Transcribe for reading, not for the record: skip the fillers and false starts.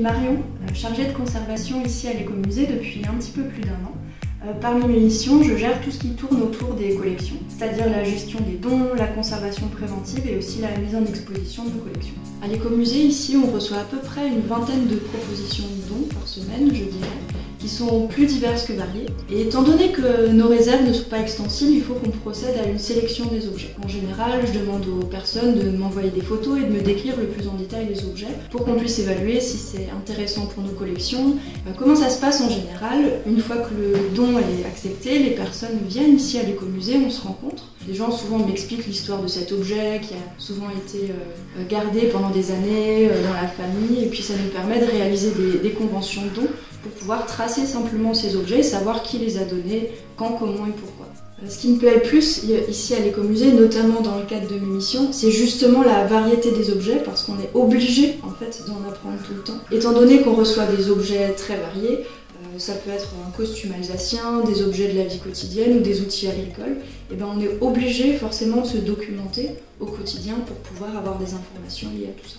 Marion, chargée de conservation ici à l'écomusée depuis un petit peu plus d'1 an. Parmi mes missions, je gère tout ce qui tourne autour des collections, c'est-à-dire la gestion des dons, la conservation préventive et aussi la mise en exposition de nos collections. À l'écomusée, ici, on reçoit à peu près une vingtaine de propositions de dons par semaine, je dirais, qui sont plus diverses que variées. Et étant donné que nos réserves ne sont pas extensibles, il faut qu'on procède à une sélection des objets. En général, je demande aux personnes de m'envoyer des photos et de me décrire le plus en détail les objets pour qu'on puisse évaluer si c'est intéressant pour nos collections. Comment ça se passe en général? Une fois que le don est accepté, les personnes viennent ici à l'écomusée, on se rencontre. Les gens souvent m'expliquent l'histoire de cet objet qui a souvent été gardé pendant des années dans la famille, et puis ça nous permet de réaliser des conventions de dons pour pouvoir tracer simplement ces objets et savoir qui les a donnés, quand, comment et pourquoi. Ce qui me plaît le plus ici à l'écomusée, notamment dans le cadre de mes missions, c'est justement la variété des objets, parce qu'on est obligé en fait d'en apprendre tout le temps. Étant donné qu'on reçoit des objets très variés, ça peut être un costume alsacien, des objets de la vie quotidienne ou des outils agricoles, et on est obligé forcément de se documenter au quotidien pour pouvoir avoir des informations liées à tout ça.